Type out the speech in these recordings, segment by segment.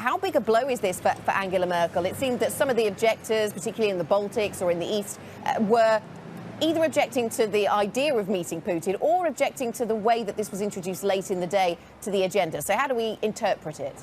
How big a blow is this for Angela Merkel? It seemed that some of the objectors, particularly in the Baltics or in the East, were either objecting to the idea of meeting Putin or objecting to the way that this was introduced late in the day to the agenda. So how do we interpret it?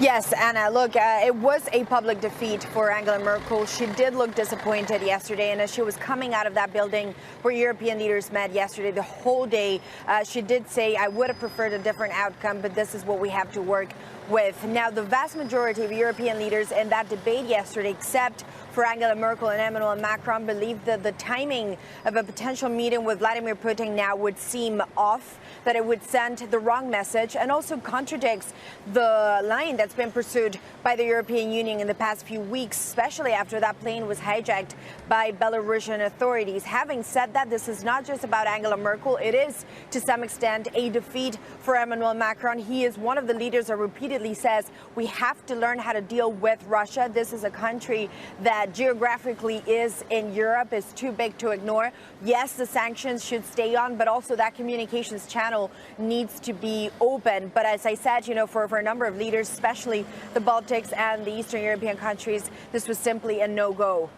Yes, Anna, look, it was a public defeat for Angela Merkel. She did look disappointed yesterday, and as she was coming out of that building where European leaders met yesterday, the whole day, she did say, I would have preferred a different outcome, but this is what we have to work with. Now, the vast majority of European leaders in that debate yesterday, except for Angela Merkel and Emmanuel Macron, believed that the timing of a potential meeting with Vladimir Putin now would seem off, that it would send the wrong message, and also contradicts the line that's been pursued by the European Union in the past few weeks, especially after that plane was hijacked by Belarusian authorities. Having said that, this is not just about Angela Merkel. It is, to some extent, a defeat for Emmanuel Macron. He is one of the leaders that repeatedly says we have to learn how to deal with Russia. This is a country that geographically is in Europe, is too big to ignore. Yes, the sanctions should stay on, but also that communications channel needs to be open. But as I said, for a number of leaders, especially the Baltics and the Eastern European countries, this was simply a no-go.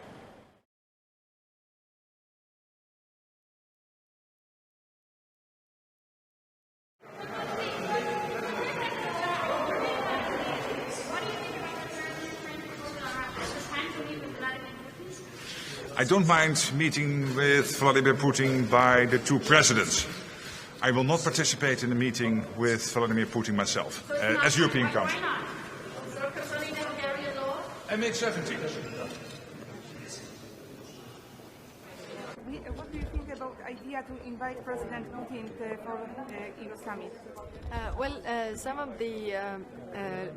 I don't mind meeting with Vladimir Putin by the two presidents. I will not participate in a meeting with Vladimir Putin myself, as European Council. MH17. What do you think about the idea to invite President Putin for EU summit? Some of the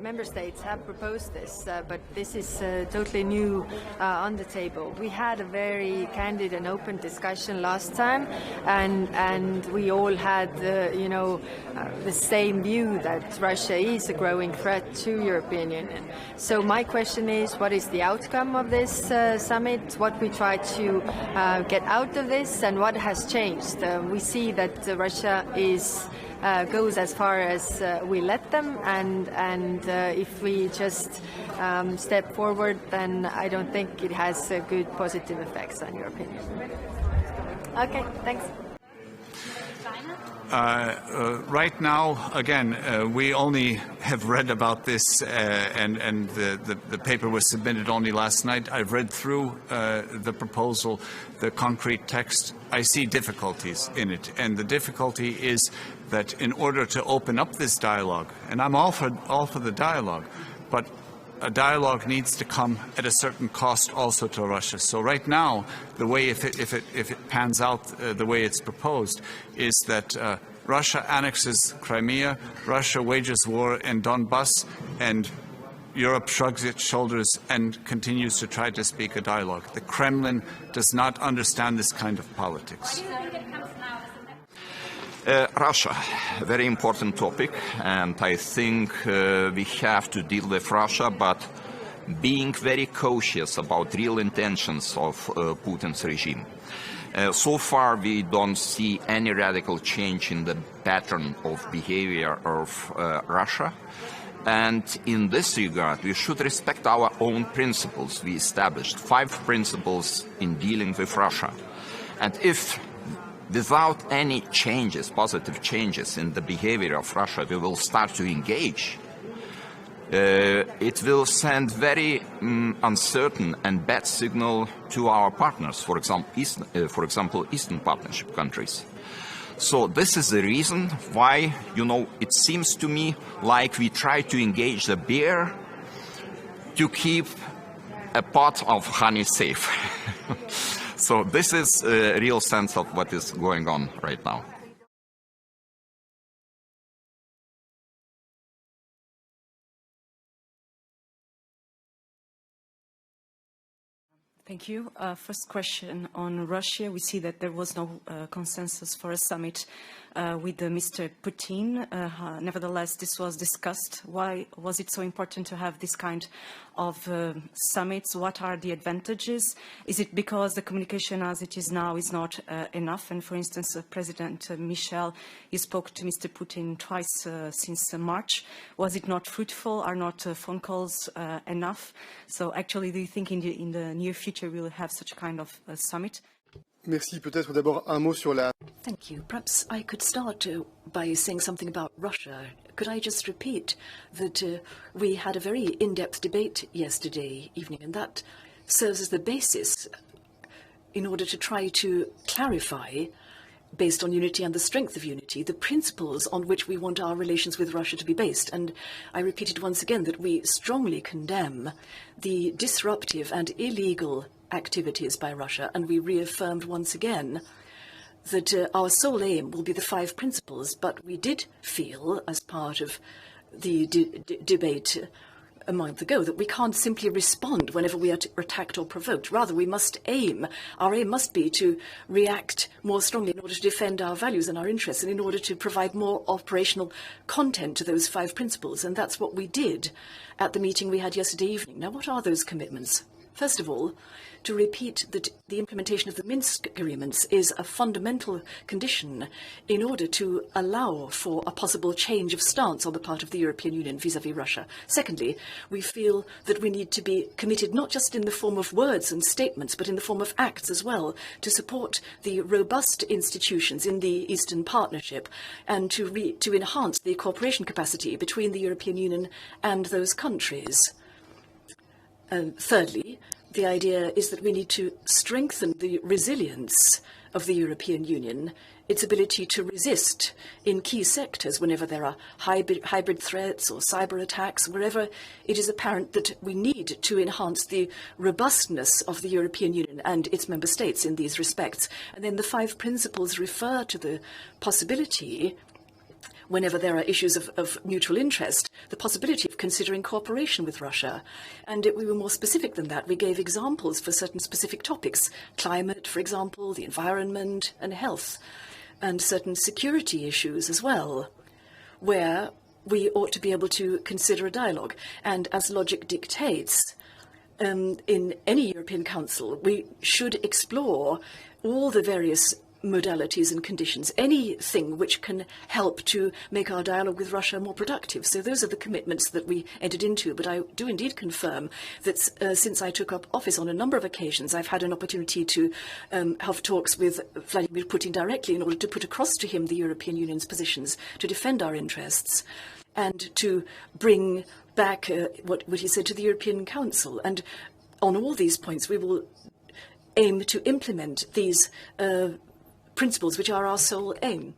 member states have proposed this, but this is totally new on the table. We had a very candid and open discussion last time, and we all had, the same view that Russia is a growing threat to European Union. So my question is, what is the outcome of this summit? What we try to get out of this, and what has changed? We see that Russia goes as far as we let them, and if we just step forward, then I don't think it has good positive effects on European Union. Okay, thanks. Right now, again, we only have read about this, and the paper was submitted only last night. I've read through the proposal, the concrete text. I see difficulties in it, and the difficulty is that in order to open up this dialogue, and I'm all for the dialogue, but a dialogue needs to come at a certain cost also to Russia. So right now, the way, if it pans out the way it's proposed, is that Russia annexes Crimea, Russia wages war in Donbass, and Europe shrugs its shoulders and continues to try to speak a dialogue. The Kremlin does not understand this kind of politics. Russia, a very important topic, and I think we have to deal with Russia, but being very cautious about real intentions of Putin's regime. So far, we don't see any radical change in the pattern of behavior of Russia. And in this regard, we should respect our own principles. We established 5 principles in dealing with Russia. And if without any changes, positive changes in the behavior of Russia, we will start to engage, it will send very uncertain and bad signal to our partners, for example, Eastern Partnership countries. So this is the reason why, it seems to me like we try to engage the bear to keep a pot of honey safe. So this is a real sense of what is going on right now. Thank you. First question on Russia. We see that there was no consensus for a summit with Mr. Putin. Nevertheless, this was discussed. Why was it so important to have this kind of summits? What are the advantages? Is it because the communication as it is now is not enough? And for instance, President Michel, he spoke to Mr. Putin twice since March. Was it not fruitful? Are not phone calls enough? So actually, do you think in the near future we will have such a kind of summit? Merci. Peut-être d'abord un mot sur la... Thank you. Perhaps I could start by saying something about Russia. Could I just repeat that we had a very in-depth debate yesterday evening, and that serves as the basis in order to try to clarify, based on unity and the strength of unity, the principles on which we want our relations with Russia to be based. And I repeated once again that we strongly condemn the disruptive and illegal activities by Russia, and we reaffirmed once again that our sole aim will be the 5 principles, but we did feel, as part of the debate a month ago, that we can't simply respond whenever we are attacked or provoked. Rather, we must our aim must be to react more strongly in order to defend our values and our interests, and in order to provide more operational content to those 5 principles. And that's what we did at the meeting we had yesterday evening. Now, what are those commitments? First of all, to repeat that the implementation of the Minsk agreements is a fundamental condition in order to allow for a possible change of stance on the part of the European Union vis-à-vis Russia. Secondly, we feel that we need to be committed not just in the form of words and statements, but in the form of acts as well, to support the robust institutions in the Eastern Partnership and to enhance the cooperation capacity between the European Union and those countries. Thirdly, the idea is that we need to strengthen the resilience of the European Union, its ability to resist in key sectors whenever there are hybrid threats or cyber attacks, wherever it is apparent that we need to enhance the robustness of the European Union and its member states in these respects. And then the 5 principles refer to the possibility, whenever there are issues of mutual interest, the possibility of considering cooperation with Russia. And we were more specific than that. We gave examples for certain specific topics: climate, for example, the environment and health, and certain security issues as well, where we ought to be able to consider a dialogue. And as logic dictates, in any European Council, we should explore all the various modalities and conditions, anything which can help to make our dialogue with Russia more productive. So those are the commitments that we entered into. But I do indeed confirm that since I took up office on a number of occasions, I've had an opportunity to have talks with Vladimir Putin directly in order to put across to him the European Union's positions, to defend our interests, and to bring back what he said to the European Council. And on all these points, we will aim to implement these principles, which are our sole aim.